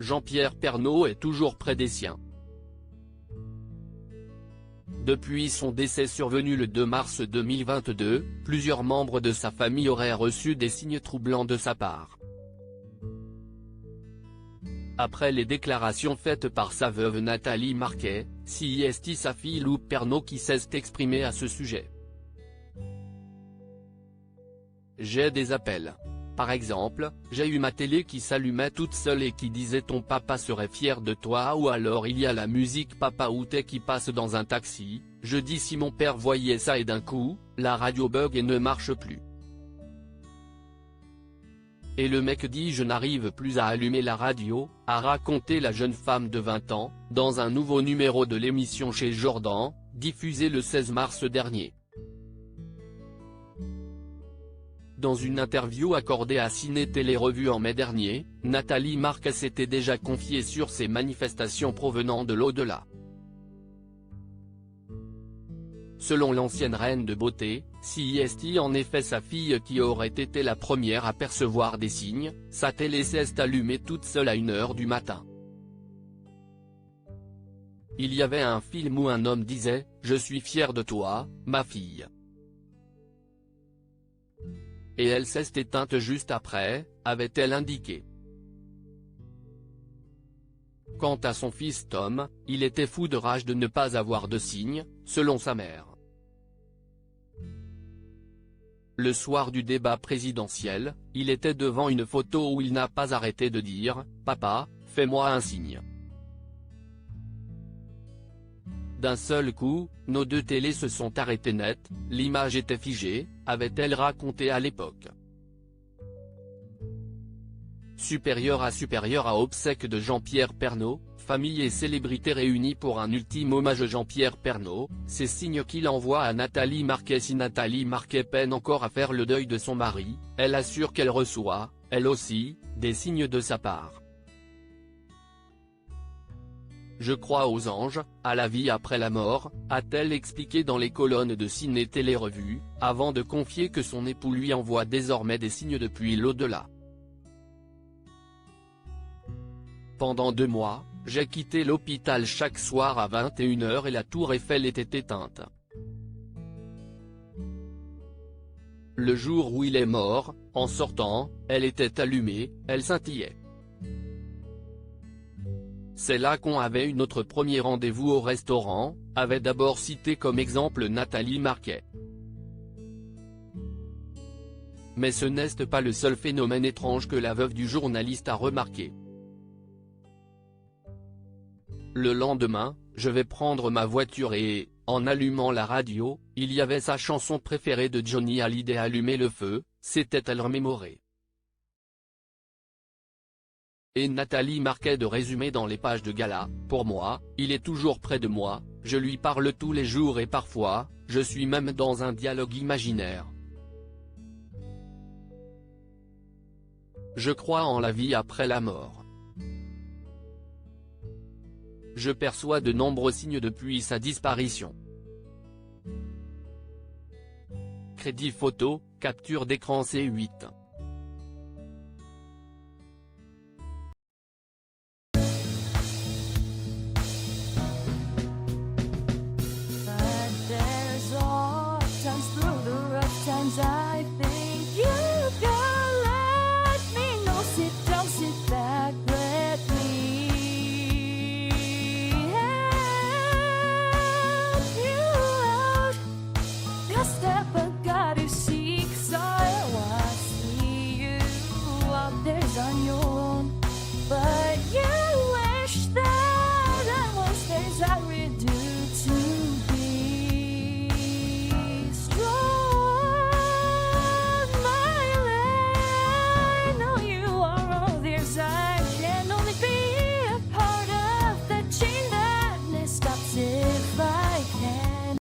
Jean-Pierre Pernaut est toujours près des siens. Depuis son décès survenu le 2 mars 2022, plusieurs membres de sa famille auraient reçu des signes troublants de sa part. Après les déclarations faites par sa veuve Nathalie Marquet, c'est sa fille Lou Pernaut qui s'est exprimée à ce sujet. J'ai des appels. Par exemple, j'ai eu ma télé qui s'allumait toute seule et qui disait ton papa serait fier de toi, ou alors il y a la musique Papa Outé qui passe dans un taxi, je dis si mon père voyait ça et d'un coup, la radio bug et ne marche plus. Et le mec dit je n'arrive plus à allumer la radio, a raconté la jeune femme de 20 ans, dans un nouveau numéro de l'émission Chez Jordan, diffusé le 16 mars dernier. Dans une interview accordée à Ciné Télé Revue en mai dernier, Nathalie Marquet s'était déjà confiée sur ces manifestations provenant de l'au-delà. Selon l'ancienne reine de beauté, c'est en effet sa fille qui aurait été la première à percevoir des signes, sa télé s'est allumée toute seule à 1h du matin. Il y avait un film où un homme disait « Je suis fier de toi, ma fille ». Et elle s'est éteinte juste après, avait-elle indiqué. Quant à son fils Tom, il était fou de rage de ne pas avoir de signes, selon sa mère. Le soir du débat présidentiel, il était devant une photo où il n'a pas arrêté de dire « Papa, fais-moi un signe ». D'un seul coup, nos deux télés se sont arrêtées net, l'image était figée, avait-elle raconté à l'époque. Supérieur à obsèques de Jean-Pierre Pernaut, famille et célébrités réunies pour un ultime hommage à Jean-Pierre Pernaut, c'est signe qu'il envoie à Nathalie Marquet. Si Nathalie Marquet peine encore à faire le deuil de son mari, elle assure qu'elle reçoit, elle aussi, des signes de sa part. Je crois aux anges, à la vie après la mort, a-t-elle expliqué dans les colonnes de Ciné Télé Revue, avant de confier que son époux lui envoie désormais des signes depuis l'au-delà. Pendant 2 mois, j'ai quitté l'hôpital chaque soir à 21h et la tour Eiffel était éteinte. Le jour où il est mort, en sortant, elle était allumée, elle scintillait. C'est là qu'on avait eu notre premier rendez-vous au restaurant, avait d'abord cité comme exemple Nathalie Marquet. Mais ce n'est pas le seul phénomène étrange que la veuve du journaliste a remarqué. Le lendemain, je vais prendre ma voiture et, en allumant la radio, il y avait sa chanson préférée de Johnny Hallyday Allumer le feu, s'était-elle remémorée. Et Nathalie Marquet de résumer dans les pages de gala, pour moi, il est toujours près de moi, je lui parle tous les jours et parfois, je suis même dans un dialogue imaginaire. Je crois en la vie après la mort. Je perçois de nombreux signes depuis sa disparition. Crédit photo, capture d'écran C8. I've been